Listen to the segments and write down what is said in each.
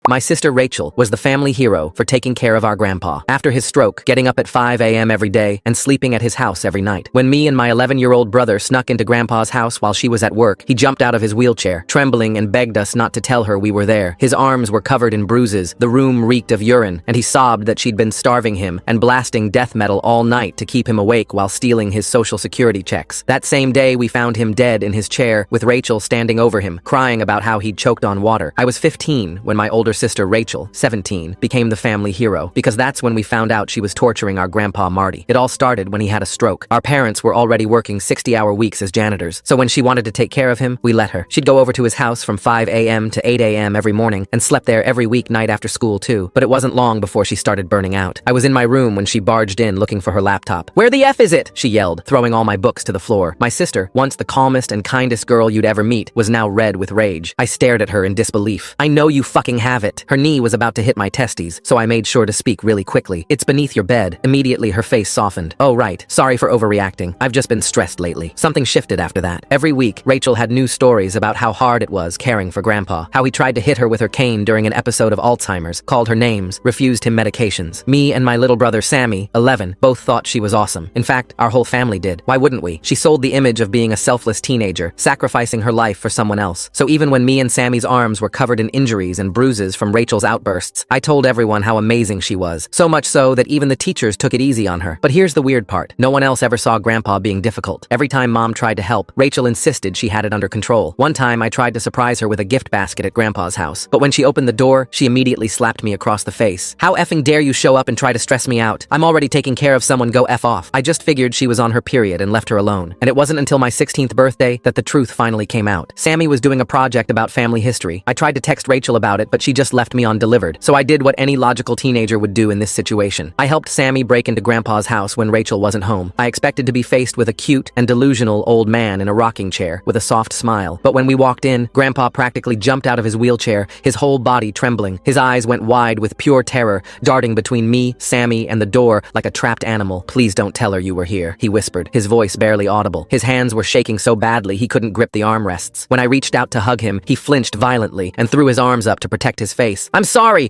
My sister Rachel was the family hero for taking care of our grandpa. After his stroke, getting up at 5 a.m. every day and sleeping at his house every night. When me and my 11-year-old brother snuck into grandpa's house while she was at work, he jumped out of his wheelchair, trembling, and begged us not to tell her we were there. His arms were covered in bruises, the room reeked of urine, and he sobbed that she'd been starving him and blasting death metal all night to keep him awake while stealing his social security checks. That same day, we found him dead in his chair with Rachel standing over him, crying about how he'd choked on water. I was 15 when my older sister Rachel, 17, became the family hero, because that's when we found out she was torturing our grandpa Marty. It all started when he had a stroke. Our parents were already working 60-hour weeks as janitors, so when she wanted to take care of him, we let her. She'd go over to his house from 5 a.m. to 8 a.m. every morning and slept there every weeknight after school too, but it wasn't long before she started burning out. I was in my room when she barged in looking for her laptop. "Where the F is it?" she yelled, throwing all my books to the floor. My sister, once the calmest and kindest girl you'd ever meet, was now red with rage. I stared at her in disbelief. "I know you fucking have it." Her knee was about to hit my testes, so I made sure to speak really quickly. "It's beneath your bed." Immediately, her face softened. "Oh, right. Sorry for overreacting. I've just been stressed lately." Something shifted after that. Every week, Rachel had new stories about how hard it was caring for Grandpa, how he tried to hit her with her cane during an episode of Alzheimer's, called her names, refused him medications. Me and my little brother Sammy, 11, both thought she was awesome. In fact, our whole family did. Why wouldn't we? She sold the image of being a selfless teenager, sacrificing her life for someone else. So even when me and Sammy's arms were covered in injuries and bruises from Rachel's outbursts, I told everyone how amazing she was. So much so that even the teachers took it easy on her. But here's the weird part. No one else ever saw Grandpa being difficult. Every time Mom tried to help, Rachel insisted she had it under control. One time, I tried to surprise her with a gift basket at Grandpa's house. But when she opened the door, she immediately slapped me across the face. "How effing dare you show up and try to stress me out? I'm already taking care of someone, go F off." I just figured she was on her period and left her alone. And it wasn't until my 16th birthday that the truth finally came out. Sammy was doing a project about family history. I tried to text Rachel about it, but she just left me undelivered. So I did what any logical teenager would do in this situation. I helped Sammy break into Grandpa's house when Rachel wasn't home. I expected to be faced with a cute and delusional old man in a rocking chair with a soft smile. But when we walked in, Grandpa practically jumped out of his wheelchair, his whole body trembling. His eyes went wide with pure terror, darting between me, Sammy, and the door like a trapped animal. "Please don't tell her you were here," he whispered, his voice barely audible. His hands were shaking so badly he couldn't grip the armrests. When I reached out to hug him, he flinched violently and threw his arms up to protect his face. I'm sorry,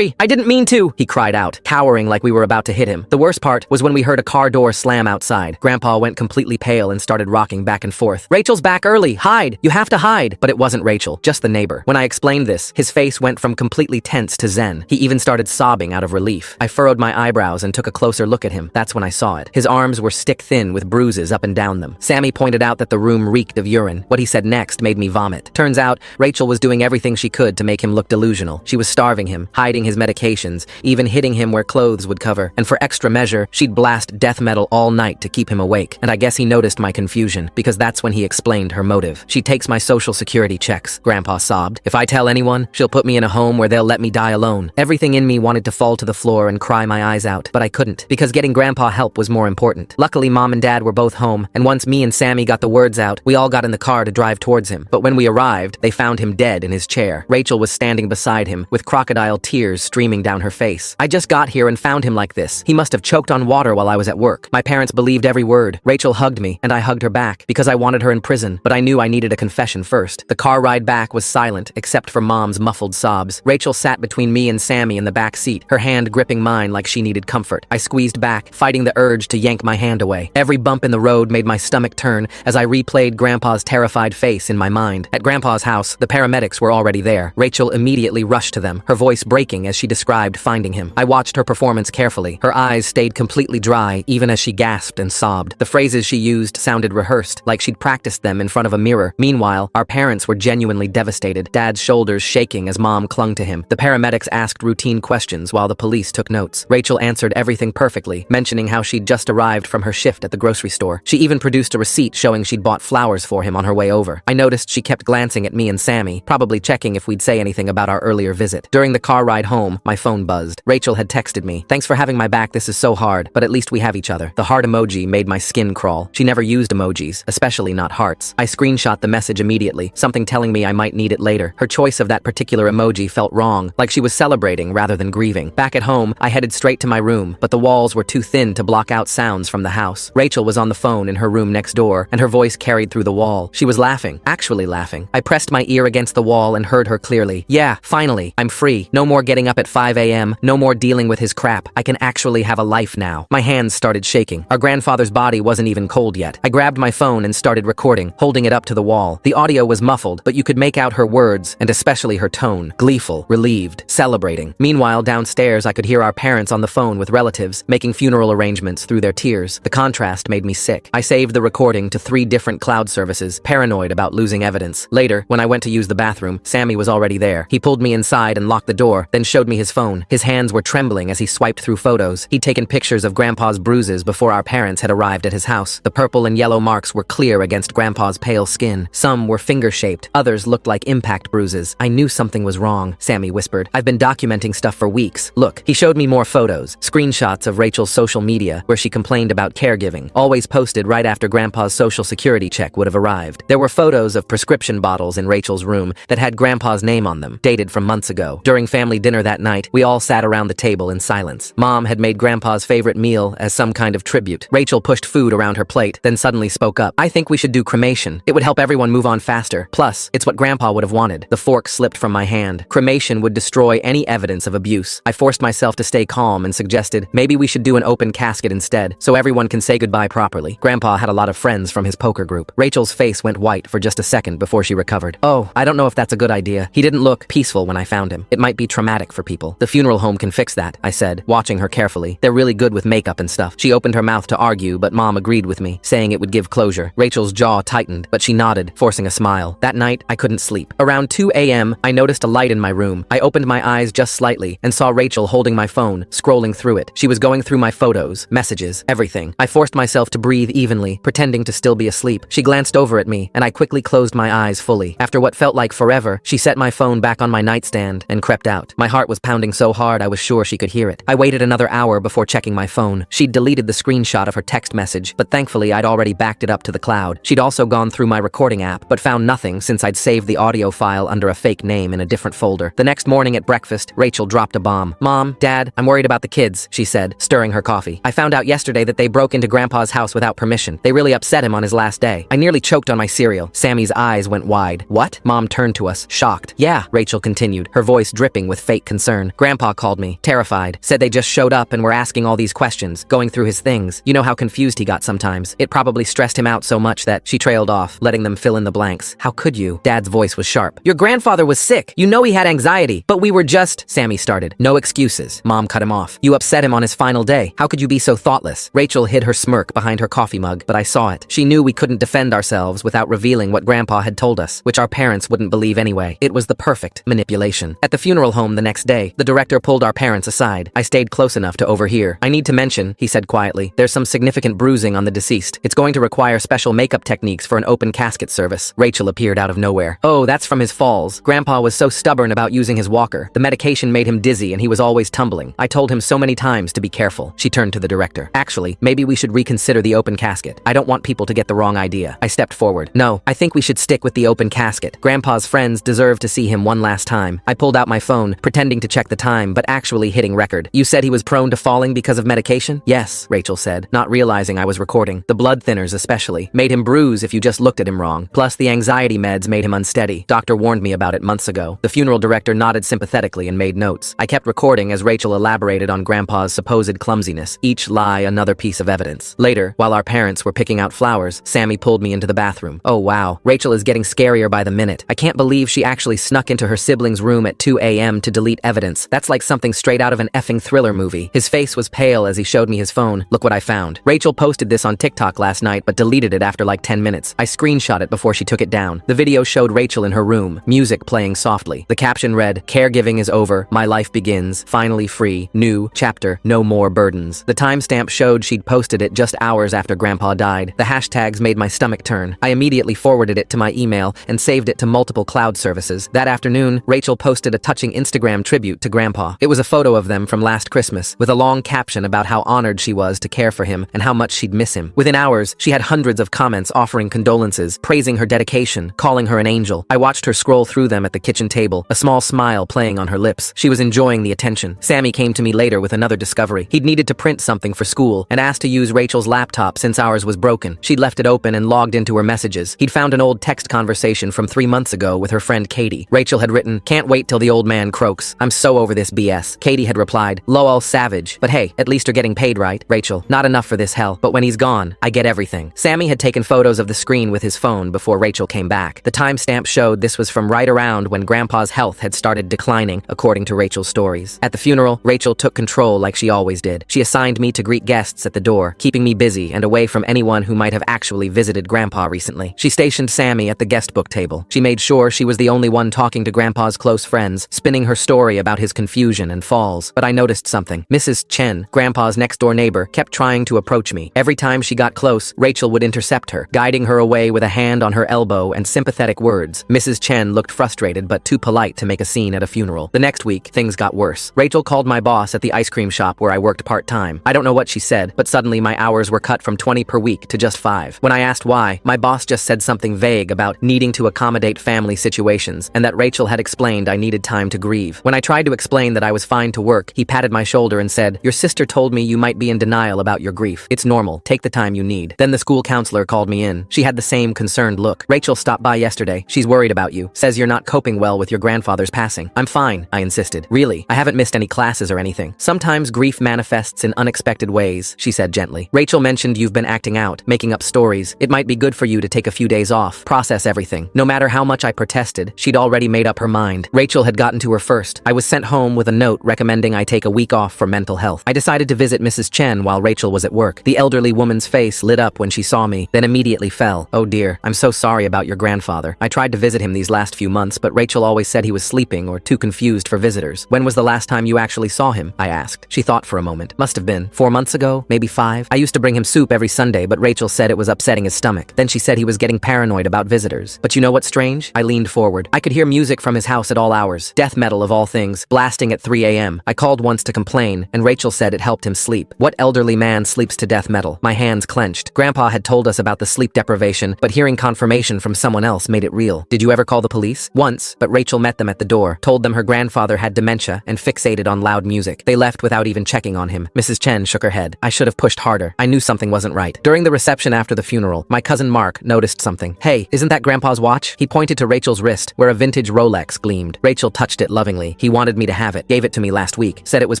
I didn't mean to," he cried out, cowering like we were about to hit him. The worst part was when we heard a car door slam outside. Grandpa went completely pale and started rocking back and forth. "Rachel's back early, hide, you have to hide." But it wasn't Rachel, just the neighbor. When I explained this, his face went from completely tense to zen. He even started sobbing out of relief. I furrowed my eyebrows and took a closer look at him. That's when I saw it. His arms were stick-thin with bruises up and down them. Sammy pointed out that the room reeked of urine. What he said next made me vomit. Turns out, Rachel was doing everything she could to make him look delusional. She was starving him, hiding his medications, even hitting him where clothes would cover. And for extra measure, she'd blast death metal all night to keep him awake. And I guess he noticed my confusion, because that's when he explained her motive. "She takes my social security checks," Grandpa sobbed. "If I tell anyone, she'll put me in a home where they'll let me die alone." Everything in me wanted to fall to the floor and cry my eyes out, but I couldn't, because getting Grandpa help was more important. Luckily, Mom and Dad were both home, and once me and Sammy got the words out, we all got in the car to drive towards him. But when we arrived, they found him dead in his chair. Rachel was standing beside him, with crocodile tears streaming down her face. "I just got here and found him like this. He must have choked on water while I was at work." My parents believed every word. Rachel hugged me, and I hugged her back, because I wanted her in prison, but I knew I needed a confession first. The car ride back was silent, except for Mom's muffled sobs. Rachel sat between me and Sammy in the back seat, her hand gripping mine like she needed comfort. I squeezed back, fighting the urge to yank my hand away. Every bump in the road made my stomach turn as I replayed Grandpa's terrified face in my mind. At Grandpa's house, the paramedics were already there. Rachel immediately rushed to them, her voice breaking as she described finding him. I watched her performance carefully. Her eyes stayed completely dry, even as she gasped and sobbed. The phrases she used sounded rehearsed, like she'd practiced them in front of a mirror. Meanwhile, our parents were genuinely devastated, Dad's shoulders shaking as Mom clung to him. The paramedics asked routine questions while the police took notes. Rachel answered everything perfectly, mentioning how she'd just arrived from her shift at the grocery store. She even produced a receipt showing she'd bought flowers for him on her way over. I noticed she kept glancing at me and Sammy, probably checking if we'd say anything about our earlier visit. During the car ride home, my phone buzzed. Rachel had texted me, "Thanks for having my back, this is so hard, but at least we have each other." The heart emoji made my skin crawl. She never used emojis, especially not hearts. I screenshot the message immediately, something telling me I might need it later. Her choice of that particular emoji felt wrong, like she was celebrating rather than grieving. Back at home, I headed straight to my room, but the walls were too thin to block out sounds from the house. Rachel was on the phone in her room next door, and her voice carried through the wall. She was laughing, actually laughing. I pressed my ear against the wall and heard her clearly. "Yeah, Finally, I'm free. No more getting up at 5 a.m., no more dealing with his crap. I can actually have a life now. My hands started shaking. Our grandfather's body wasn't even cold yet. I grabbed my phone and started recording, holding it up to the wall. The audio was muffled, but you could make out her words, and especially her tone. Gleeful, relieved, celebrating. Meanwhile, downstairs, I could hear our parents on the phone with relatives, making funeral arrangements through their tears. The contrast made me sick. I saved the recording to 3 different cloud services, paranoid about losing evidence. Later, when I went to use the bathroom, Sammy was already there. He pulled me inside and locked the door, then showed me his phone. His hands were trembling as he swiped through photos. He'd taken pictures of Grandpa's bruises before our parents had arrived at his house. The purple and yellow marks were clear against Grandpa's pale skin. Some were finger-shaped, others looked like impact bruises. I knew something was wrong, Sammy whispered. I've been documenting stuff for weeks. Look, he showed me more photos, screenshots of Rachel's social media, where she complained about caregiving, always posted right after Grandpa's social security check would have arrived. There were photos of prescription bottles in Rachel's room that had Grandpa's name on them, dated from months ago. During family dinner that night, we all sat around the table in silence. Mom had made Grandpa's favorite meal as some kind of tribute. Rachel pushed food around her plate, then suddenly spoke up. I think we should do cremation. It would help everyone move on faster. Plus, it's what Grandpa would have wanted. The fork slipped from my hand. Cremation would destroy any evidence of abuse. I forced myself to stay calm and suggested, maybe we should do an open casket instead, so everyone can say goodbye properly. Grandpa had a lot of friends from his poker group. Rachel's face went white for just a second before she recovered. Oh, I don't know if that's a good idea. He didn't look peaceful when I found him. It might be traumatic for people. The funeral home can fix that, I said, watching her carefully. They're really good with makeup and stuff. She opened her mouth to argue, but Mom agreed with me, saying it would give closure. Rachel's jaw tightened, but she nodded, forcing a smile. That night, I couldn't sleep. Around 2 a.m., I noticed a light in my room. I opened my eyes just slightly and saw Rachel holding my phone, scrolling through it. She was going through my photos, messages, everything. I forced myself to breathe evenly, pretending to still be asleep. She glanced over at me, and I quickly closed my eyes fully. After what felt like forever, she set my phone back on my nightstand and crept out. My heart was pounding so hard I was sure she could hear it. I waited another hour before checking my phone. She'd deleted the screenshot of her text message, but thankfully I'd already backed it up to the cloud. She'd also gone through my recording app, but found nothing since I'd saved the audio file under a fake name in a different folder. The next morning at breakfast, Rachel dropped a bomb. Mom, Dad, I'm worried about the kids, she said, stirring her coffee. I found out yesterday that they broke into Grandpa's house without permission. They really upset him on his last day. I nearly choked on my cereal. Sammy's eyes went wide. What? Mom turned to us, shocked. Yeah, Rachel continued, her voice dripping with fake concern. Grandpa called me, terrified. Said they just showed up and were asking all these questions, going through his things. You know how confused he got sometimes. It probably stressed him out so much that she trailed off, letting them fill in the blanks. How could you? Dad's voice was sharp. Your grandfather was sick. You know he had anxiety. But we were just... Sammy started. No excuses. Mom cut him off. You upset him on his final day. How could you be so thoughtless? Rachel hid her smirk behind her coffee mug, but I saw it. She knew we couldn't defend ourselves without revealing what Grandpa had told us, which our parents wouldn't believe anyway. It was the perfect manipulation. At the funeral home the next day, the director pulled our parents aside. I stayed close enough to overhear. I need to mention, he said quietly, there's some significant bruising on the deceased. It's going to require special makeup techniques for an open casket service. Rachel appeared out of nowhere. Oh, that's from his falls. Grandpa was so stubborn about using his walker. The medication made him dizzy and he was always tumbling. I told him so many times to be careful. She turned to the director. Actually, maybe we should reconsider the open casket. I don't want people to get the wrong idea. I stepped forward. No, I think we should stick with the open casket. Grandpa's friends deserve to see him one last time. I pulled out my phone, pretending to check the time, but actually hitting record. You said he was prone to falling because of medication? Yes, Rachel said, not realizing I was recording. The blood thinners especially made him bruise if you just looked at him wrong. Plus the anxiety meds made him unsteady. Doctor warned me about it months ago. The funeral director nodded sympathetically and made notes. I kept recording as Rachel elaborated on Grandpa's supposed clumsiness, each lie another piece of evidence. Later, while our parents were picking out flowers, Sammy pulled me into the bathroom. Oh wow, Rachel is getting scarier by the minute. I can't believe she actually snuck into her sibling's room at 2 a.m. to delete evidence. That's like something straight out of an effing thriller movie. His face was pale as he showed me his phone. Look what I found. Rachel posted this on TikTok last night but deleted it after like 10 minutes. I screenshot it before she took it down. The video showed Rachel in her room, music playing softly. The caption read, "Caregiving is over, my life begins, finally free, new chapter, no more burdens." The timestamp showed she'd posted it just hours after Grandpa died. The hashtags made my stomach turn. I immediately forwarded it to my email and saved it to multiple cloud services. That afternoon, Rachel posted a touching Instagram tribute to Grandpa. It was a photo of them from last Christmas, with a long caption about how honored she was to care for him and how much she'd miss him. Within hours, she had hundreds of comments offering condolences, praising her dedication, calling her an angel. I watched her scroll through them at the kitchen table, a small smile playing on her lips. She was enjoying the attention. Sammy came to me later with another discovery. He'd needed to print something for school and asked to use Rachel's laptop since ours was broken. She'd left it open and logged into her messages. He'd found an old text conversation from 3 months ago with her friend Katie. Rachel had written, Can't wait till the old man croaks. I'm so over this BS. Katie had replied, lol, savage. But hey, at least you're getting paid, right? Rachel, not enough for this hell. But when he's gone, I get everything. Sammy had taken photos of the screen with his phone before Rachel came back. The timestamp showed this was from right around when Grandpa's health had started declining, according to Rachel's stories. At the funeral, Rachel took control like she always did. She assigned me to greet guests at the door, keeping me busy and away from anyone who might have actually visited Grandpa recently. She stationed Sammy at the guest book table. She made sure she was the only one talking to Grandpa's close friends, spinning her story about his confusion and falls. But I noticed something. Mrs. Chen, Grandpa's next-door neighbor, kept trying to approach me. Every time she got close, Rachel would intercept her, guiding her away with a hand on her elbow and sympathetic words. Mrs. Chen looked frustrated but too polite to make a scene at a funeral. The next week, things got worse. Rachel called my boss at the ice cream shop where I worked part-time. I don't know what she said, but suddenly my hours were cut from 20 per week to just 5. When I asked why, my boss just said something vague about needing to accommodate family situations and that Rachel had explained I needed time to grieve. When I tried to explain that I was fine to work, he patted my shoulder and said, "Your sister told me you might be in denial about your grief. It's normal. Take the time you need." Then the school counselor called me in. She had the same concerned look. "Rachel stopped by yesterday. She's worried about you. Says you're not coping well with your grandfather's passing." "I'm fine," I insisted. "Really, I haven't missed any classes or anything. Sometimes grief manifests in unexpected ways," she said gently. "Rachel mentioned you've been acting out, making up stories. It might be good for you to take a few days off, process everything." No matter how much I protested, she'd already made up her mind. Rachel had gotten to her first. I was sent home with a note recommending I take a week off for mental health. I decided to visit Mrs. Chen while Rachel was at work. The elderly woman's face lit up when she saw me, then immediately fell. "Oh dear, I'm so sorry about your grandfather. I tried to visit him these last few months, but Rachel always said he was sleeping or too confused for visitors. When was the last time you actually saw him?" I asked. She thought for a moment. "Must have been 4 months ago, maybe 5. I used to bring him soup every Sunday, but Rachel said it was upsetting his stomach. Then she said he was getting paranoid about visitors. But you know what's strange?" I leaned forward. "I could hear music from his house at all hours. Death metal of all things, blasting at 3 a.m. I called once to complain, and Rachel said it helped him sleep. What elderly man sleeps to death metal?" My hands clenched. Grandpa had told us about the sleep deprivation, but hearing confirmation from someone else made it real. "Did you ever call the police?" "Once, but Rachel met them at the door, told them her grandfather had dementia and fixated on loud music. They left without even checking on him." Mrs. Chen shook her head. "I should have pushed harder. I knew something wasn't right." During the reception after the funeral, my cousin Mark noticed something. "Hey, isn't that Grandpa's watch?" He pointed to Rachel's wrist, where a vintage Rolex gleamed. Rachel touched it lovingly. "He wanted me to have it. Gave it to me last week. Said it was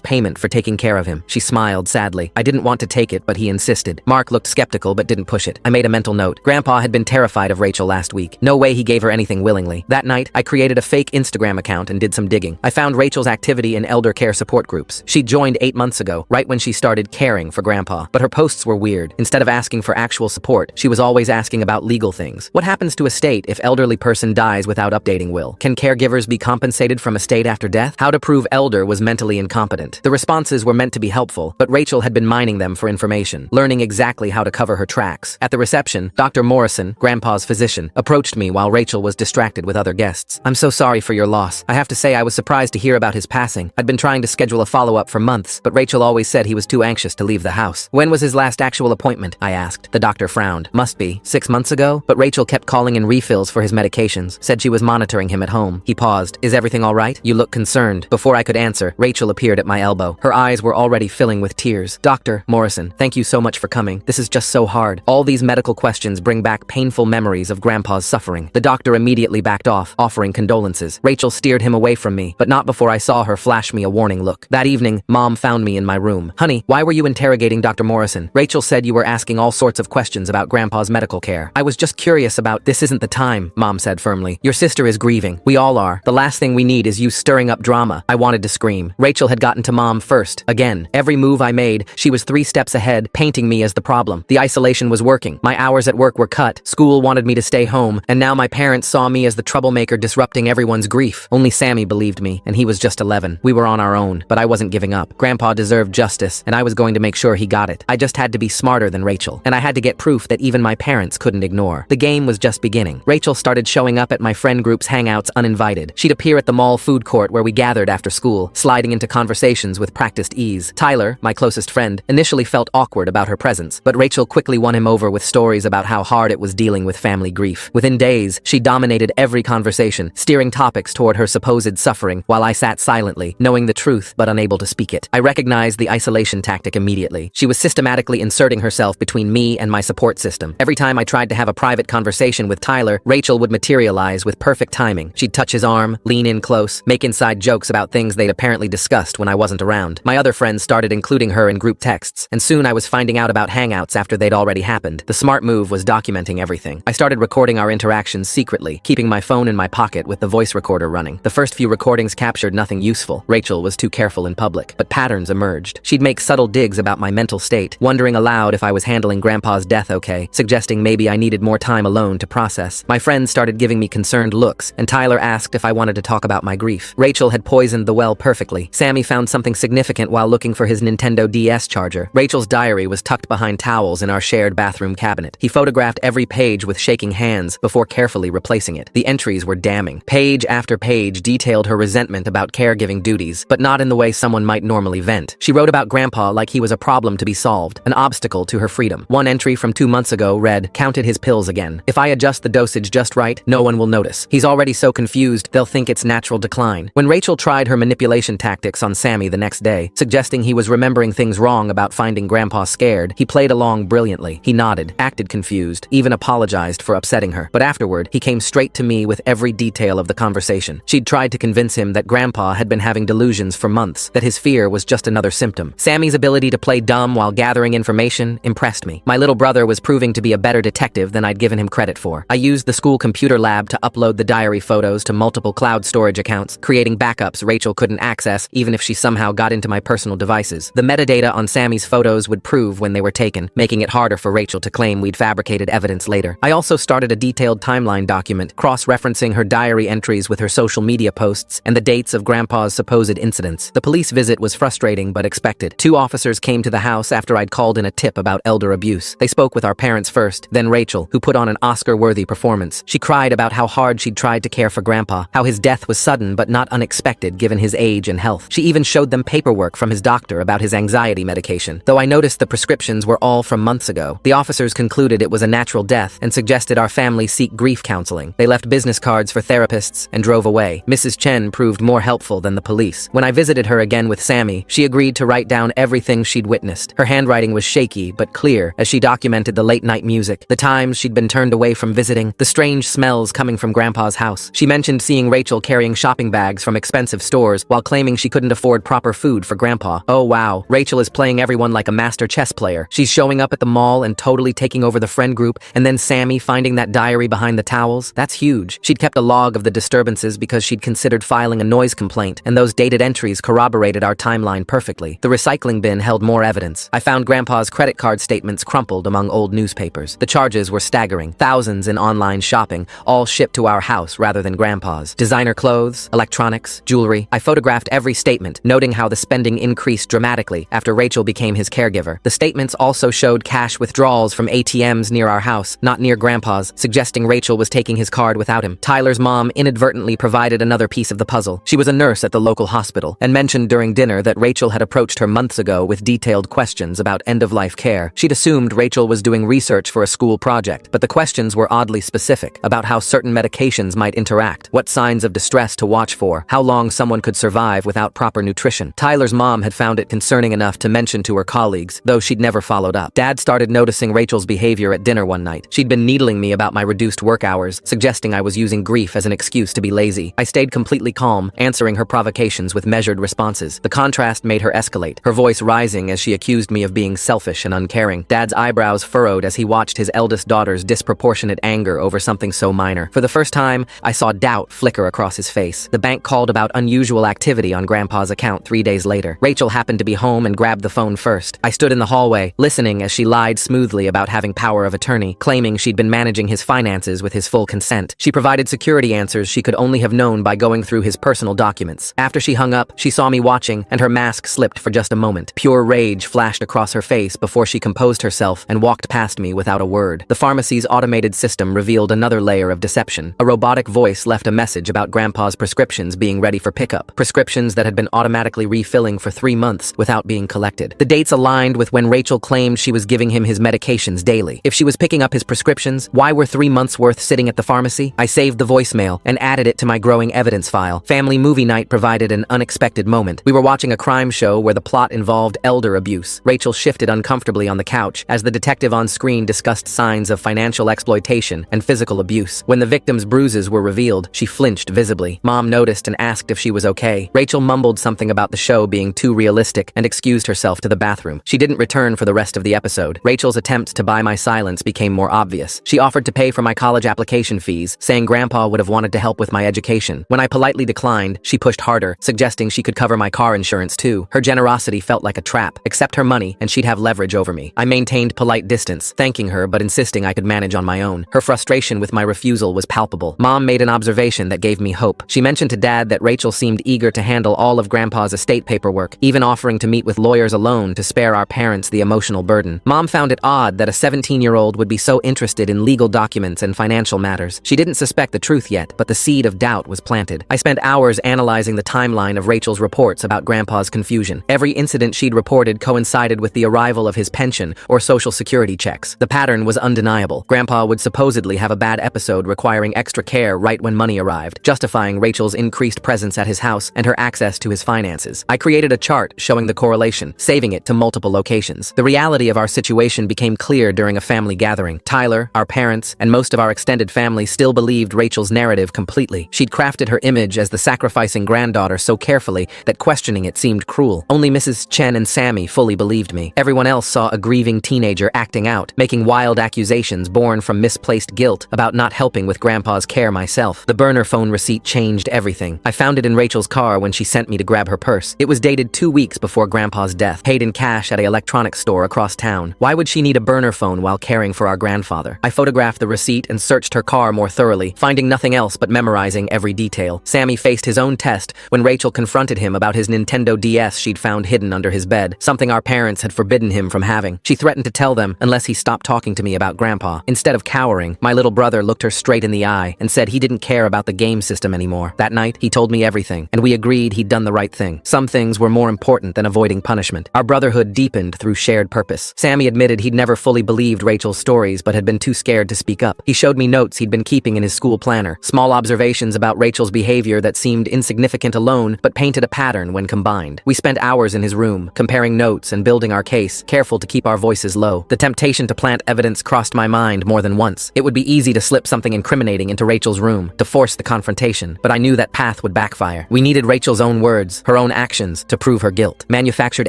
payment for taking care of him." She smiled sadly. "I didn't want to take it, but he insisted." Mark looked skeptical but didn't push it. I made a mental note. Grandpa had been terrified of Rachel last week. No way he gave her anything willingly. That night, I created a fake Instagram account and did some digging. I found Rachel's activity in elder care support groups. She'd joined 8 months ago, right when she started caring for Grandpa. But her posts were weird. Instead of asking for actual support, she was always asking about legal things. What happens to estate if elderly person dies without updating will? Can caregivers be compensated from estate after death? How to prove elder was mentally incompetent. The responses were meant to be helpful, but Rachel had been mining them for information, learning exactly how to cover her tracks. At the reception, Dr. Morrison, Grandpa's physician, approached me while Rachel was distracted with other guests. "I'm so sorry for your loss. I have to say I was surprised to hear about his passing. I'd been trying to schedule a follow-up for months, but Rachel always said he was too anxious to leave the house." "When was his last actual appointment?" I asked. The doctor frowned. "Must be 6 months ago?" But Rachel kept calling in refills for his medications, said she was monitoring him at home. He paused. "Is everything all right? You look concerned." Before I could answer, Rachel appeared at my elbow. Her eyes were already filling with tears. "Dr. Morrison, thank you so much for coming. This is just so hard. All these medical questions bring back painful memories of Grandpa's suffering." The doctor immediately backed off, offering condolences. Rachel steered him away from me, but not before I saw her flash me a warning look. That evening, Mom found me in my room. "Honey, why were you interrogating Dr. Morrison? Rachel said you were asking all sorts of questions about Grandpa's medical care." "I was just curious about—" "This isn't the time," Mom said firmly. "Your sister is grieving. We all are. The last thing we need is you stirring up drama." I wanted to scream. Rachel had gotten to Mom first. Again, every move I made, she was 3 steps ahead, painting me as the problem. The isolation was working. My hours at work were cut. School wanted me to stay home, and now my parents saw me as the troublemaker disrupting everyone's grief. Only Sammy believed me, and he was just 11. We were on our own, but I wasn't giving up. Grandpa deserved justice, and I was going to make sure he got it. I just had to be smarter than Rachel, and I had to get proof that even my parents couldn't ignore. The game was just beginning. Rachel started showing up at my friend group's hangouts uninvited. She'd appear at the mall food court where we gathered after school, sliding into conversations with practiced ease. Tyler, my closest friend, initially felt awkward about her presence, but Rachel quickly won him over with stories about how hard it was dealing with family grief. Within days, she dominated every conversation, steering topics toward her supposed suffering, while I sat silently, knowing the truth but unable to speak it. I recognized the isolation tactic immediately. She was systematically inserting herself between me and my support system. Every time I tried to have a private conversation with Tyler, Rachel would materialize with perfect timing. She'd touch his his arm, lean in close, make inside jokes about things they'd apparently discussed when I wasn't around. My other friends started including her in group texts, and soon I was finding out about hangouts after they'd already happened. The smart move was documenting everything. I started recording our interactions secretly, keeping my phone in my pocket with the voice recorder running. The first few recordings captured nothing useful. Rachel was too careful in public, but patterns emerged. She'd make subtle digs about my mental state, wondering aloud if I was handling Grandpa's death okay, suggesting maybe I needed more time alone to process. My friends started giving me concerned looks, and Tyler asked if I wanted to talk about my grief. Rachel had poisoned the well perfectly. Sammy found something significant while looking for his Nintendo DS charger. Rachel's diary was tucked behind towels in our shared bathroom cabinet. He photographed every page with shaking hands before carefully replacing it. The entries were damning. Page after page detailed her resentment about caregiving duties, but not in the way someone might normally vent. She wrote about Grandpa like he was a problem to be solved, an obstacle to her freedom. One entry from 2 months ago read, "Counted his pills again. If I adjust the dosage just right, no one will notice. He's already so confused, they'll think it's natural decline." When Rachel tried her manipulation tactics on Sammy the next day, suggesting he was remembering things wrong about finding Grandpa scared, he played along brilliantly. He nodded, acted confused, even apologized for upsetting her. But afterward, he came straight to me with every detail of the conversation. She'd tried to convince him that Grandpa had been having delusions for months, that his fear was just another symptom. Sammy's ability to play dumb while gathering information impressed me. My little brother was proving to be a better detective than I'd given him credit for. I used the school computer lab to upload the diary photos to multiple cloud storage accounts, creating backups Rachel couldn't access even if she somehow got into my personal devices. The metadata on Sammy's photos would prove when they were taken, making it harder for Rachel to claim we'd fabricated evidence later. I also started a detailed timeline document, cross-referencing her diary entries with her social media posts and the dates of Grandpa's supposed incidents. The police visit was frustrating but expected. 2 officers came to the house after I'd called in a tip about elder abuse. They spoke with our parents first, then Rachel, who put on an Oscar-worthy performance. She cried about how hard she'd tried to care for Grandpa, how his death was sudden but not unexpected given his age and health. She even showed them paperwork from his doctor about his anxiety medication. Though I noticed the prescriptions were all from months ago, the officers concluded it was a natural death and suggested our family seek grief counseling. They left business cards for therapists and drove away. Mrs. Chen proved more helpful than the police. When I visited her again with Sammy, she agreed to write down everything she'd witnessed. Her handwriting was shaky but clear as she documented the late-night music, the times she'd been turned away from visiting, the strange smells coming from Grandpa's house. She mentioned seeing Rachel carrying shopping bags from expensive stores while claiming she couldn't afford proper food for Grandpa. Oh wow, Rachel is playing everyone like a master chess player. She's showing up at the mall and totally taking over the friend group, and then Sammy finding that diary behind the towels. That's huge. She'd kept a log of the disturbances because she'd considered filing a noise complaint, and those dated entries corroborated our timeline perfectly. The recycling bin held more evidence. I found Grandpa's credit card statements crumpled among old newspapers. The charges were staggering. Thousands in online shopping, all shipped to our house rather than Grandpa's. Designer clothes, electronics, jewelry. I photographed every statement, noting how the spending increased dramatically after Rachel became his caregiver. The statements also showed cash withdrawals from ATMs near our house, not near Grandpa's, suggesting Rachel was taking his card without him. Tyler's mom inadvertently provided another piece of the puzzle. She was a nurse at the local hospital and mentioned during dinner that Rachel had approached her months ago with detailed questions about end-of-life care. She'd assumed Rachel was doing research for a school project, but the questions were oddly specific about how certain medications might interact, what signs of distress to watch for, how long someone could survive without proper nutrition. Tyler's mom had found it concerning enough to mention to her colleagues, though she'd never followed up. Dad started noticing Rachel's behavior at dinner one night. She'd been needling me about my reduced work hours, suggesting I was using grief as an excuse to be lazy. I stayed completely calm, answering her provocations with measured responses. The contrast made her escalate, her voice rising as she accused me of being selfish and uncaring. Dad's eyebrows furrowed as he watched his eldest daughter's disproportionate anger over something so minor. For the first time, I saw doubt flicker across his face. The bank called about unusual activity on Grandpa's account 3 days later. Rachel happened to be home and grabbed the phone first. I stood in the hallway, listening as she lied smoothly about having power of attorney, claiming she'd been managing his finances with his full consent. She provided security answers she could only have known by going through his personal documents. After she hung up, she saw me watching, and her mask slipped for just a moment. Pure rage flashed across her face before she composed herself and walked past me without a word. The pharmacy's automated system revealed another layer of deception. A robotic voice left a message about Grandpa's prescriptions being ready for pickup. Prescriptions that had been automatically refilling for 3 months without being collected. The dates aligned with when Rachel claimed she was giving him his medications daily. If she was picking up his prescriptions, why were 3 months worth sitting at the pharmacy? I saved the voicemail and added it to my growing evidence file. Family movie night provided an unexpected moment. We were watching a crime show where the plot involved elder abuse. Rachel shifted uncomfortably on the couch as the detective on screen discussed signs of financial exploitation and physical abuse. When the victim's bruises were revealed, she She flinched visibly. Mom noticed and asked if she was okay. Rachel mumbled something about the show being too realistic and excused herself to the bathroom. She didn't return for the rest of the episode. Rachel's attempts to buy my silence became more obvious. She offered to pay for my college application fees, saying Grandpa would have wanted to help with my education. When I politely declined, she pushed harder, suggesting she could cover my car insurance too. Her generosity felt like a trap. Accept her money, and she'd have leverage over me. I maintained polite distance, thanking her but insisting I could manage on my own. Her frustration with my refusal was palpable. Mom made an observation that gave me hope. She mentioned to Dad that Rachel seemed eager to handle all of Grandpa's estate paperwork, even offering to meet with lawyers alone to spare our parents the emotional burden. Mom found it odd that a 17-year-old would be so interested in legal documents and financial matters. She didn't suspect the truth yet, but the seed of doubt was planted. I spent hours analyzing the timeline of Rachel's reports about Grandpa's confusion. Every incident she'd reported coincided with the arrival of his pension or social security checks. The pattern was undeniable. Grandpa would supposedly have a bad episode requiring extra care right when money arrived, justifying Rachel's increased presence at his house and her access to his finances. I created a chart showing the correlation, saving it to multiple locations. The reality of our situation became clear during a family gathering. Tyler, our parents, and most of our extended family still believed Rachel's narrative completely. She'd crafted her image as the sacrificing granddaughter so carefully that questioning it seemed cruel. Only Mrs. Chen and Sammy fully believed me. Everyone else saw a grieving teenager acting out, making wild accusations born from misplaced guilt about not helping with Grandpa's care myself. The burner phone receipt changed everything. I found it in Rachel's car when she sent me to grab her purse. It was dated 2 weeks before Grandpa's death, paid in cash at an electronics store across town. Why would she need a burner phone while caring for our grandfather? I photographed the receipt and searched her car more thoroughly, finding nothing else but memorizing every detail. Sammy faced his own test when Rachel confronted him about his Nintendo DS she'd found hidden under his bed, something our parents had forbidden him from having. She threatened to tell them unless he stopped talking to me about Grandpa. Instead of cowering, my little brother looked her straight in the eye and said he didn't care about the game system anymore. That night, he told me everything, and we agreed he'd done the right thing. Some things were more important than avoiding punishment. Our brotherhood deepened through shared purpose. Sammy admitted he'd never fully believed Rachel's stories but had been too scared to speak up. He showed me notes he'd been keeping in his school planner, small observations about Rachel's behavior that seemed insignificant alone but painted a pattern when combined. We spent hours in his room, comparing notes and building our case, careful to keep our voices low. The temptation to plant evidence crossed my mind more than once. It would be easy to slip something incriminating into Rachel's room, to force the confrontation, but I knew that path would backfire. We needed Rachel's own words, her own actions, to prove her guilt. Manufactured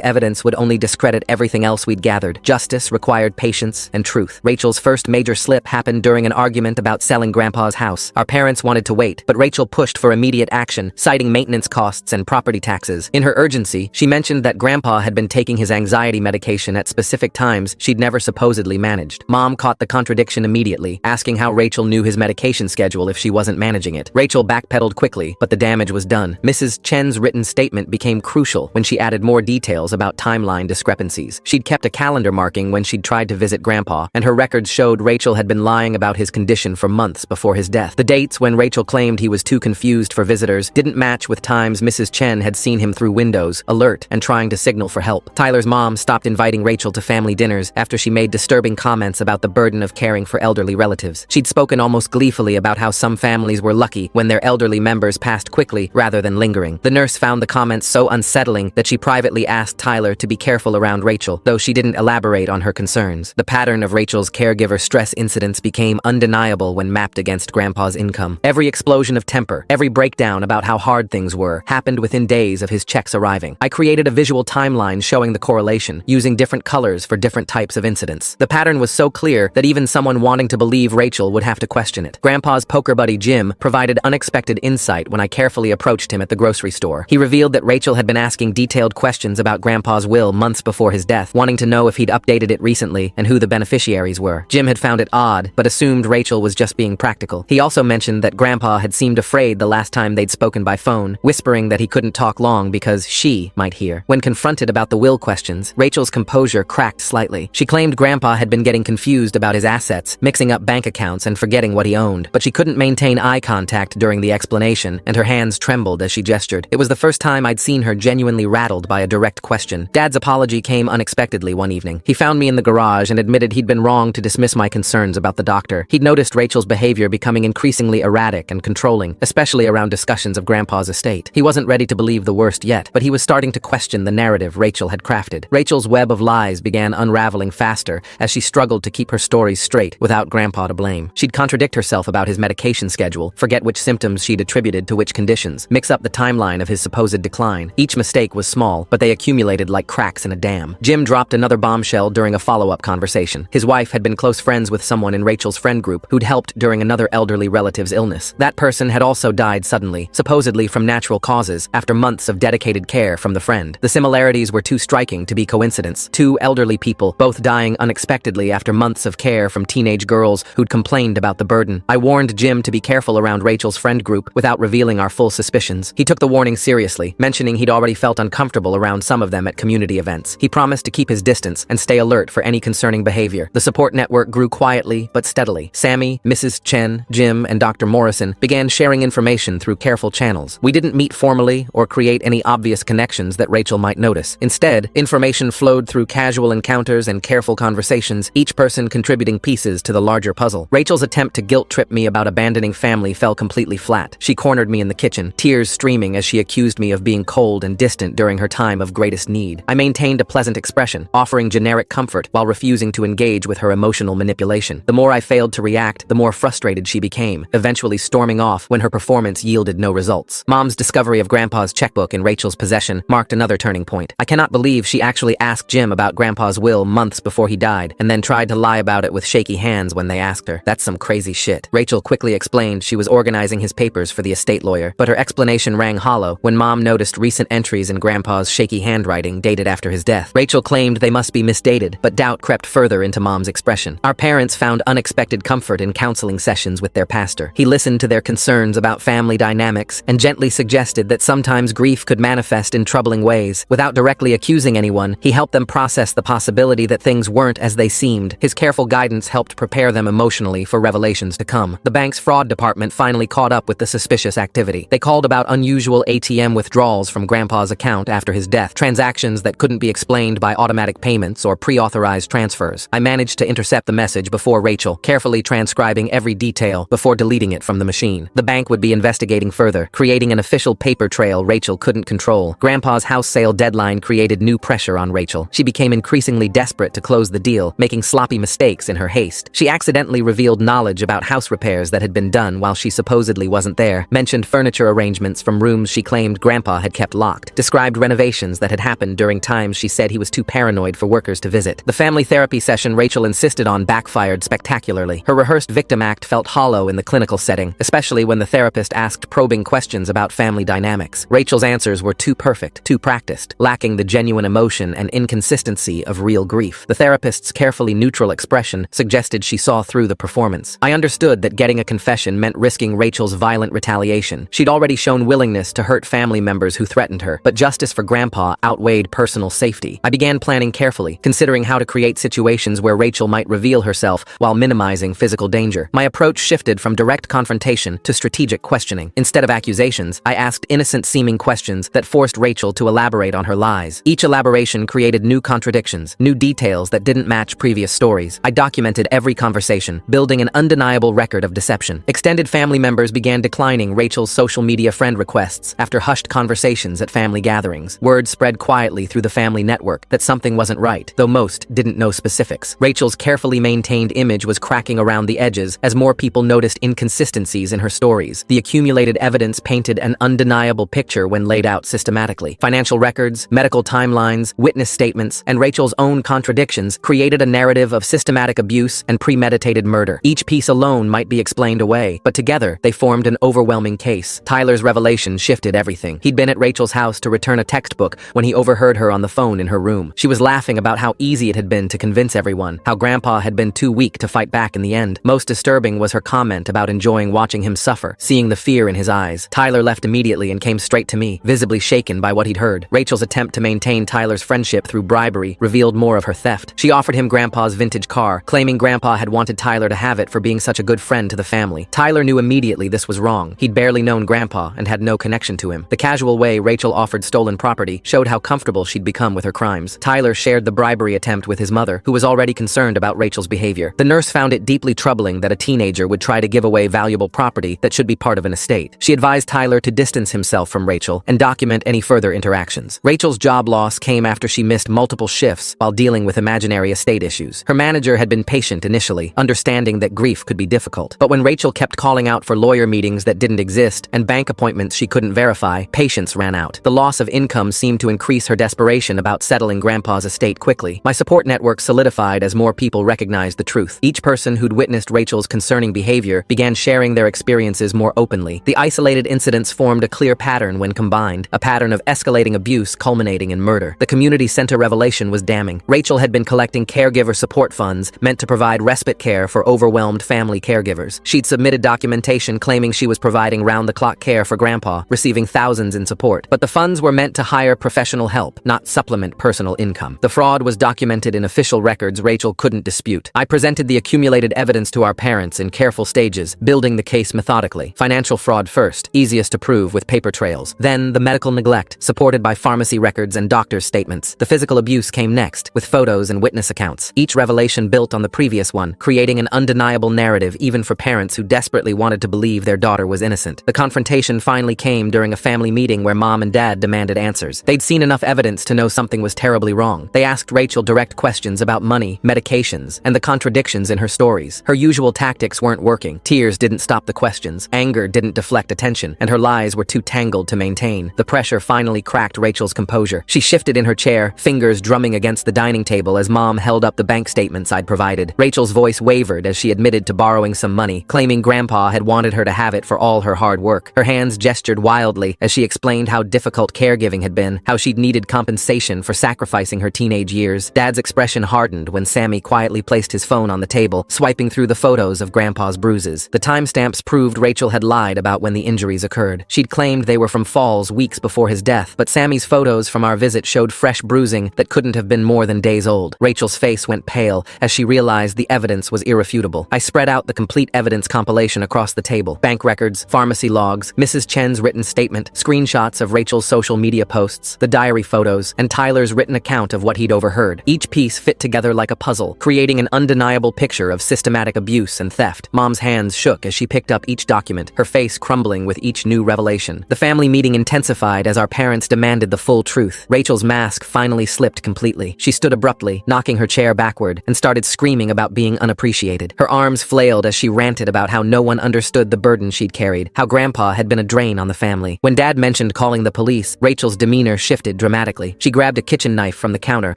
evidence would only discredit everything else we'd gathered. Justice required patience and truth. Rachel's first major slip happened during an argument about selling Grandpa's house. Our parents wanted to wait, but Rachel pushed for immediate action, citing maintenance costs and property taxes. In her urgency, she mentioned that Grandpa had been taking his anxiety medication at specific times she'd never supposedly managed. Mom caught the contradiction immediately, asking how Rachel knew his medication schedule if she wasn't managing it. Rachel backpedaled quickly, but the damage was done. Mrs. Chen's written statement became crucial when she added more details about timeline discrepancies. She'd kept a calendar marking when she'd tried to visit Grandpa, and her records showed Rachel had been lying about his condition for months before his death. The dates when Rachel claimed he was too confused for visitors didn't match with times Mrs. Chen had seen him through windows, alert and trying to signal for help. Tyler's mom stopped inviting Rachel to family dinners after she made disturbing comments about the burden of caring for elderly relatives. She'd spoken almost gleefully about how some families were lucky when their elderly members passed quickly rather than lingering. The nurse found the comments so unsettling that she privately asked Tyler to be careful around Rachel, though she didn't elaborate on her concerns. The pattern of Rachel's caregiver stress incidents became undeniable when mapped against Grandpa's income. Every explosion of temper, every breakdown about how hard things were, happened within days of his checks arriving. I created a visual timeline showing the correlation, using different colors for different types of incidents. The pattern was so clear that even someone wanting to believe Rachel would have to question it. Grandpa's poker buddy Jim provided unexpected insight when I carefully approached him at the grocery store. He revealed that Rachel had been asking detailed questions about Grandpa's will months before his death, wanting to know if he'd updated it recently and who the beneficiaries were. Jim had found it odd, but assumed Rachel was just being practical. He also mentioned that Grandpa had seemed afraid the last time they'd spoken by phone, whispering that he couldn't talk long because she might hear. When confronted about the will questions, Rachel's composure cracked slightly. She claimed Grandpa had been getting confused about his assets, mixing up bank accounts and forgetting what he owned, but she couldn't maintain eye contact during the explanation, and her hands trembled as she gestured. It was the first time I'd seen her genuinely rattled by a direct question. Dad's apology came unexpectedly one evening. He found me in the garage and admitted he'd been wrong to dismiss my concerns about the doctor. He'd noticed Rachel's behavior becoming increasingly erratic and controlling, especially around discussions of Grandpa's estate. He wasn't ready to believe the worst yet, but he was starting to question the narrative Rachel had crafted. Rachel's web of lies began unraveling faster as she struggled to keep her stories straight without Grandpa to blame. She'd contradict herself about his medication schedule, forget which symptoms she'd attributed to which conditions, mix up the timeline of his supposed decline. Each mistake was small, but they accumulated like cracks in a dam. Jim dropped another bombshell during a follow-up conversation. His wife had been close friends with someone in Rachel's friend group who'd helped during another elderly relative's illness. That person had also died suddenly, supposedly from natural causes, after months of dedicated care from the friend. The similarities were too striking to be coincidence. Two elderly people, both dying unexpectedly after months of care from teenage girls who'd complained about the burden. I warned Jim to be careful around Rachel's friend group without revealing our full suspicions. He took the warning seriously, mentioning he'd already felt uncomfortable around some of them at community events. He promised to keep his distance and stay alert for any concerning behavior. The support network grew quietly but steadily. Sammy, Mrs. Chen, Jim, and Dr. Morrison began sharing information through careful channels. We didn't meet formally or create any obvious connections that Rachel might notice. Instead, information flowed through casual encounters and careful conversations, each person contributing pieces to the larger puzzle. Rachel's attempt to guilt-trip me about abandoning family fell completely flat. She cornered me in the kitchen, tears streaming as she accused me of being cold and distant during her time of greatest need. I maintained a pleasant expression, offering generic comfort while refusing to engage with her emotional manipulation. The more I failed to react, the more frustrated she became, eventually storming off when her performance yielded no results. Mom's discovery of Grandpa's checkbook in Rachel's possession marked another turning point. I cannot believe she actually asked Jim about Grandpa's will months before he died, and then tried to lie about it with shaky hands when they asked her. That's some crazy shit. Rachel quickly explained she was organizing his papers for the estate lawyer, but her explanation rang hollow when Mom noticed recent entries in Grandpa's shaky handwriting dated after his death. Rachel claimed they must be misdated, but doubt crept further into Mom's expression. Our parents found unexpected comfort in counseling sessions with their pastor. He listened to their concerns about family dynamics and gently suggested that sometimes grief could manifest in troubling ways. Without directly accusing anyone, he helped them process the possibility that things weren't as they seemed. His careful guidance helped prepare them emotionally for revelations to come. The bank's fraud department finally caught up with the suspicious activity. They called about unusual ATM withdrawals from Grandpa's account after his death, transactions that couldn't be explained by automatic payments or pre-authorized transfers. I managed to intercept the message before Rachel, carefully transcribing every detail before deleting it from the machine. The bank would be investigating further, creating an official paper trail Rachel couldn't control. Grandpa's house sale deadline created new pressure on Rachel. She became increasingly desperate to close the deal, making sloppy mistakes in her haste. She accidentally revealed knowledge about house repairs that had been done while she supposedly wasn't there, mentioned furniture arrangements from rooms she claimed Grandpa had kept locked, described renovations that had happened during times she said he was too paranoid for workers to visit. The family therapy session Rachel insisted on backfired spectacularly. Her rehearsed victim act felt hollow in the clinical setting, especially when the therapist asked probing questions about family dynamics. Rachel's answers were too perfect, too practiced, lacking the genuine emotion and inconsistency of real grief. The therapist's carefully neutral expression suggested she saw through the performance. I understood that getting a confession meant risking Rachel's violent retaliation. She'd already shown willingness to hurt family members who threatened her, but justice for Grandpa outweighed personal safety. I began planning carefully, considering how to create situations where Rachel might reveal herself while minimizing physical danger. My approach shifted from direct confrontation to strategic questioning. Instead of accusations, I asked innocent-seeming questions that forced Rachel to elaborate on her lies. Each elaboration created new contradictions, new details that didn't match previous stories. I documented every conversation, building an undeniable record of deception. Extended family members began declining Rachel's social media friend requests after hushed conversations at family gatherings. Word spread quietly through the family network that something wasn't right, though most didn't know specifics. Rachel's carefully maintained image was cracking around the edges as more people noticed inconsistencies in her stories. The accumulated evidence painted an undeniable picture when laid out systematically. Financial records, medical timelines, witness statements, and Rachel's own contradictions created a narrative of systematic abuse and premeditated murder. Each piece alone might be explained away, but together they formed an overwhelming case. Tyler's revelation shifted everything. He'd been at Rachel's house to return a textbook when he overheard her on the phone in her room. She was laughing about how easy it had been to convince everyone, how Grandpa had been too weak to fight back in the end. Most disturbing was her comment about enjoying watching him suffer, seeing the fear in his eyes. Tyler left immediately and came straight to me, visibly shaken by what he'd heard. Rachel's attempt to maintain Tyler's friendship through bribery revealed more of her theft. She offered him Grandpa's vintage car, claiming Grandpa had wanted Tyler to have it for being such a good friend to the family. Tyler knew immediately this was wrong. He'd barely known Grandpa and had no connection to him. The casual way Rachel offered stolen property showed how comfortable she'd become with her crimes. Tyler shared the bribery attempt with his mother, who was already concerned about Rachel's behavior. The nurse found it deeply troubling that a teenager would try to give away valuable property that should be part of an estate. She advised Tyler to distance himself from Rachel and document any further interactions. Rachel's job loss came after she missed multiple shifts while dealing with imaginary estate issues. Her manager had been patient initially, understanding that grief could be difficult. But when Rachel kept calling out out for lawyer meetings that didn't exist and bank appointments she couldn't verify, patience ran out. The loss of income seemed to increase her desperation about settling Grandpa's estate quickly. My support network solidified as more people recognized the truth. Each person who'd witnessed Rachel's concerning behavior began sharing their experiences more openly. The isolated incidents formed a clear pattern when combined, a pattern of escalating abuse culminating in murder. The community center revelation was damning. Rachel had been collecting caregiver support funds meant to provide respite care for overwhelmed family caregivers. She'd submitted documentation claiming she was providing round-the-clock care for Grandpa, receiving thousands in support. But the funds were meant to hire professional help, not supplement personal income. The fraud was documented in official records Rachel couldn't dispute. I presented the accumulated evidence to our parents in careful stages, building the case methodically. Financial fraud first, easiest to prove with paper trails. Then the medical neglect, supported by pharmacy records and doctors' statements. The physical abuse came next, with photos and witness accounts. Each revelation built on the previous one, creating an undeniable narrative even for parents who desperately wanted to believe their daughter was innocent. The confrontation finally came during a family meeting where Mom and Dad demanded answers. They'd seen enough evidence to know something was terribly wrong. They asked Rachel direct questions about money, medications, and the contradictions in her stories. Her usual tactics weren't working. Tears didn't stop the questions. Anger didn't deflect attention, and her lies were too tangled to maintain. The pressure finally cracked Rachel's composure. She shifted in her chair, fingers drumming against the dining table as Mom held up the bank statements I'd provided. Rachel's voice wavered as she admitted to borrowing some money, claiming Grandpa had wanted her to have it for all her hard work. Her hands gestured wildly as she explained how difficult caregiving had been, how she'd needed compensation for sacrificing her teenage years. Dad's expression hardened when Sammy quietly placed his phone on the table, swiping through the photos of Grandpa's bruises. The timestamps proved Rachel had lied about when the injuries occurred. She'd claimed they were from falls weeks before his death, but Sammy's photos from our visit showed fresh bruising that couldn't have been more than days old. Rachel's face went pale as she realized the evidence was irrefutable. I spread out the complete evidence compilation across the table. Bank records, pharmacy logs, Mrs. Chen's written statement, screenshots of Rachel's social media posts, the diary photos, and Tyler's written account of what he'd overheard. Each piece fit together like a puzzle, creating an undeniable picture of systematic abuse and theft. Mom's hands shook as she picked up each document, her face crumbling with each new revelation. The family meeting intensified as our parents demanded the full truth. Rachel's mask finally slipped completely. She stood abruptly, knocking her chair backward, and started screaming about being unappreciated. Her arms flailed as she ranted about how no one understood the burden she'd carried, how Grandpa had been a drain on the family. When Dad mentioned calling the police, Rachel's demeanor shifted dramatically. She grabbed a kitchen knife from the counter,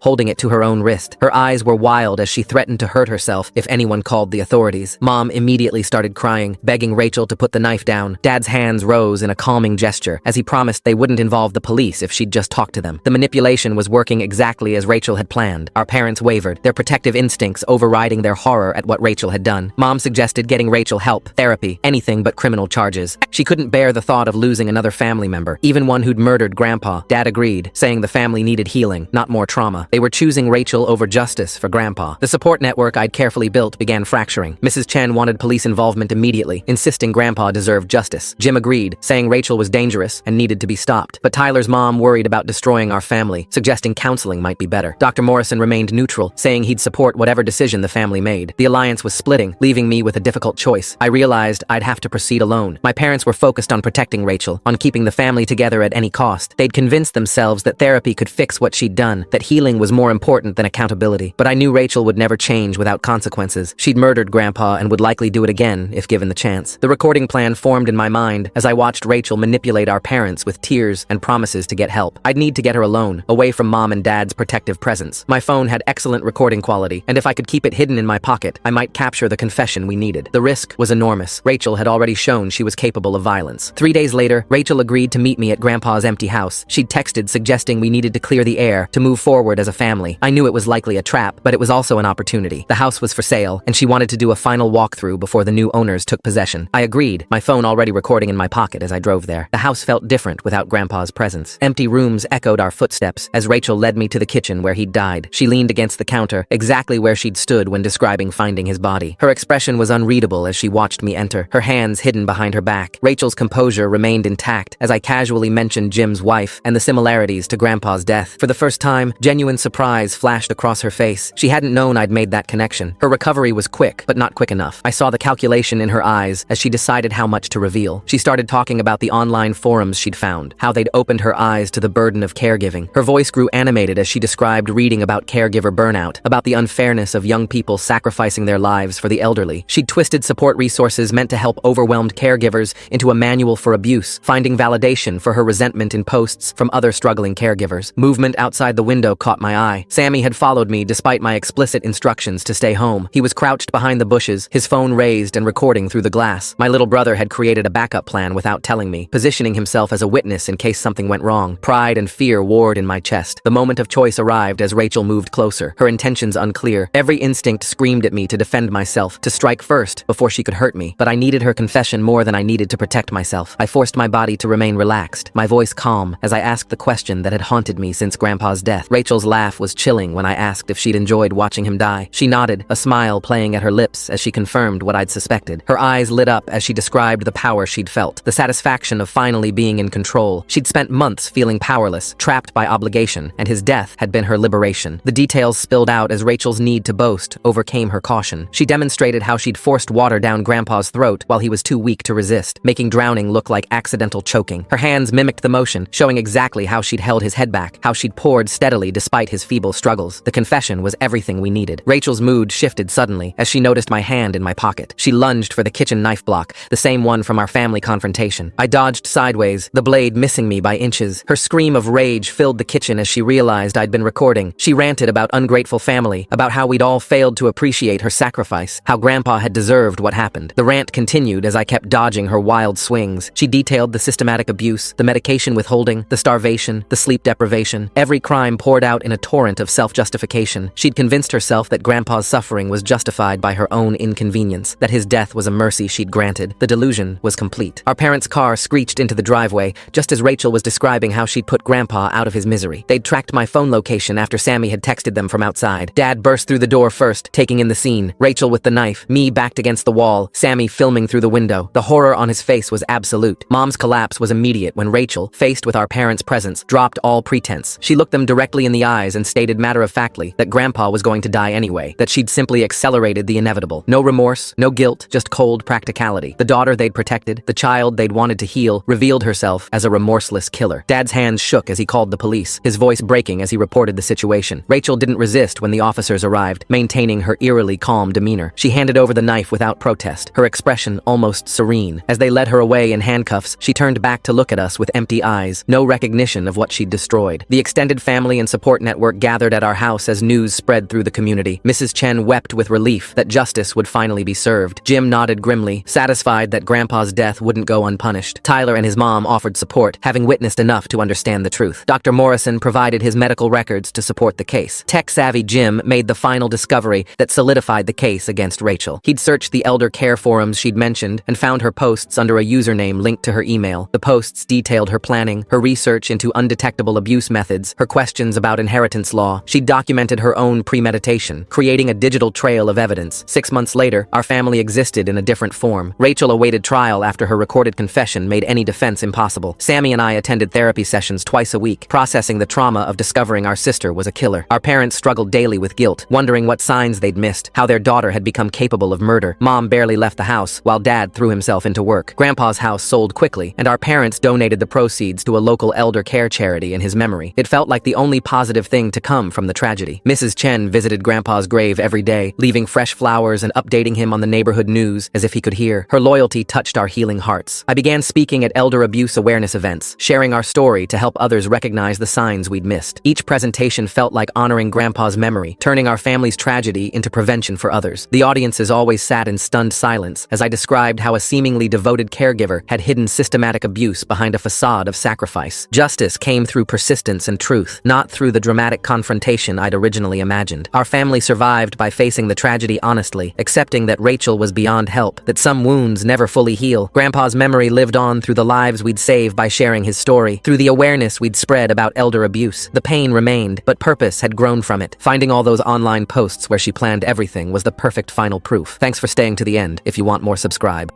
holding it to her own wrist. Her eyes were wild as she threatened to hurt herself if anyone called the authorities. Mom immediately started crying, begging Rachel to put the knife down. Dad's hands rose in a calming gesture as he promised they wouldn't involve the police if she'd just talk to them. The manipulation was working exactly as Rachel had planned. Our parents wavered, their protective instincts overriding their horror at what Rachel had done. Mom suggested getting Rachel help, therapy, anything but criminal charges. She couldn't bear the thought of losing another family member, even one who'd murdered Grandpa. Dad agreed, saying the family needed healing, not more trauma. They were choosing Rachel over justice for Grandpa. The support network I'd carefully built began fracturing. Mrs. Chen wanted police involvement immediately, insisting Grandpa deserved justice. Jim agreed, saying Rachel was dangerous and needed to be stopped. But Tyler's mom worried about destroying our family, suggesting counseling might be better. Dr. Morrison remained neutral, saying he'd support whatever decision the family made. The alliance was splitting, leaving me with a difficult choice. I realized I'd have to proceed alone. My parents were focused on protecting Rachel, on keeping the family together at any cost. They'd convinced themselves that therapy could fix what she'd done, that healing was more important than accountability. But I knew Rachel would never change without consequences. She'd murdered Grandpa and would likely do it again if given the chance. The recording plan formed in my mind as I watched Rachel manipulate our parents with tears and promises to get help. I'd need to get her alone, away from Mom and Dad's protective presence. My phone had excellent recording quality, and if I could keep it hidden in my pocket, I might capture the confession we needed. The risk was enormous. Rachel had already shown she was capable of violence. 3 days later, Rachel agreed to meet me at Grandpa's empty house. She'd texted suggesting we needed to clear the air to move forward as a family. I knew it was likely a trap, but it was also an opportunity. The house was for sale, and she wanted to do a final walkthrough before the new owners took possession. I agreed, my phone already recording in my pocket as I drove there. The house felt different without Grandpa's presence. Empty rooms echoed our footsteps as Rachel led me to the kitchen where he'd died. She leaned against the counter, exactly where she'd stood when describing finding his body. Her expression was unreadable as she watched me enter, her hands hidden behind her back. Rachel's composure remained intact as I casually mentioned Jim's wife and the similarities to Grandpa's death. For the first time, genuine surprise flashed across her face. She hadn't known I'd made that connection. Her recovery was quick, but not quick enough. I saw the calculation in her eyes as she decided how much to reveal. She started talking about the online forums she'd found, how they'd opened her eyes to the burden of caregiving. Her voice grew animated as she described reading about caregiver burnout, about the unfairness of young people sacrificing their lives for the elderly. She'd twisted support resources meant meant to help overwhelmed caregivers into a manual for abuse, finding validation for her resentment in posts from other struggling caregivers. Movement outside the window caught my eye. Sammy had followed me despite my explicit instructions to stay home. He was crouched behind the bushes, his phone raised and recording through the glass. My little brother had created a backup plan without telling me, positioning himself as a witness in case something went wrong. Pride and fear warred in my chest. The moment of choice arrived as Rachel moved closer, her intentions unclear. Every instinct screamed at me to defend myself, to strike first before she could hurt me. But I needed her confession more than I needed to protect myself. I forced my body to remain relaxed, my voice calm, as I asked the question that had haunted me since Grandpa's death. Rachel's laugh was chilling when I asked if she'd enjoyed watching him die. She nodded, a smile playing at her lips as she confirmed what I'd suspected. Her eyes lit up as she described the power she'd felt, the satisfaction of finally being in control. She'd spent months feeling powerless, trapped by obligation, and his death had been her liberation. The details spilled out as Rachel's need to boast overcame her caution. She demonstrated how she'd forced water down Grandpa's throat while he was too weak to resist, making drowning look like accidental choking. Her hands mimicked the motion, showing exactly how she'd held his head back, how she'd poured steadily despite his feeble struggles. The confession was everything we needed. Rachel's mood shifted suddenly as she noticed my hand in my pocket. She lunged for the kitchen knife block, the same one from our family confrontation. I dodged sideways, the blade missing me by inches. Her scream of rage filled the kitchen as she realized I'd been recording. She ranted about ungrateful family, about how we'd all failed to appreciate her sacrifice, how Grandpa had deserved what happened. The rant continued as I kept dodging her wild swings. She detailed the systematic abuse, the medication withholding, the starvation, the sleep deprivation. Every crime poured out in a torrent of self-justification. She'd convinced herself that Grandpa's suffering was justified by her own inconvenience, that his death was a mercy she'd granted. The delusion was complete. Our parents' car screeched into the driveway, just as Rachel was describing how she'd put Grandpa out of his misery. They'd tracked my phone location after Sammy had texted them from outside. Dad burst through the door first, taking in the scene. Rachel with the knife, me backed against the wall, Sammy filming through the window. The horror on his face was absolute. Mom's collapse was immediate when Rachel, faced with our parents' presence, dropped all pretense. She looked them directly in the eyes and stated matter-of-factly that Grandpa was going to die anyway, that she'd simply accelerated the inevitable. No remorse, no guilt, just cold practicality. The daughter they'd protected, the child they'd wanted to heal, revealed herself as a remorseless killer. Dad's hands shook as he called the police, his voice breaking as he reported the situation. Rachel didn't resist when the officers arrived, maintaining her eerily calm demeanor. She handed over the knife without protest, her expression almost serene. As they led her away in handcuffs, she turned back to look at us with empty eyes, no recognition of what she'd destroyed. The extended family and support network gathered at our house as news spread through the community. Mrs. Chen wept with relief that justice would finally be served. Jim nodded grimly, satisfied that Grandpa's death wouldn't go unpunished. Tyler and his mom offered support, having witnessed enough to understand the truth. Dr. Morrison provided his medical records to support the case. Tech-savvy Jim made the final discovery that solidified the case against Rachel. He'd searched the elder care forums she'd mentioned and found her posts under a username linked to her email. The posts detailed her planning, her research into undetectable abuse methods, her questions about inheritance law. She'd documented her own premeditation, creating a digital trail of evidence. 6 months later, our family existed in a different form. Rachel awaited trial after her recorded confession made any defense impossible. Sammy and I attended therapy sessions twice a week, processing the trauma of discovering our sister was a killer. Our parents struggled daily with guilt, wondering what signs they'd missed, how their daughter had become capable of murder. Mom barely left the house, while Dad threw himself into work. Grandpa's house sold quickly, and our parents donated the proceeds to a local elder care charity in his memory. It felt like the only positive thing to come from the tragedy. Mrs. Chen visited Grandpa's grave every day, leaving fresh flowers and updating him on the neighborhood news as if he could hear. Her loyalty touched our healing hearts. I began speaking at elder abuse awareness events, sharing our story to help others recognize the signs we'd missed. Each presentation felt like honoring Grandpa's memory, turning our family's tragedy into prevention for others. The audiences always sat in stunned silence as I described how a seemingly devoted caregiver had hidden systematic abuse behind a facade of sacrifice. Justice came through persistence and truth, not through the dramatic confrontation I'd originally imagined. Our family survived by facing the tragedy honestly, accepting that Rachel was beyond help, that some wounds never fully heal. Grandpa's memory lived on through the lives we'd save by sharing his story, through the awareness we'd spread about elder abuse. The pain remained, but purpose had grown from it. Finding all those online posts where she planned everything was the perfect final proof. Thanks for staying to the end. If you want more, subscribe.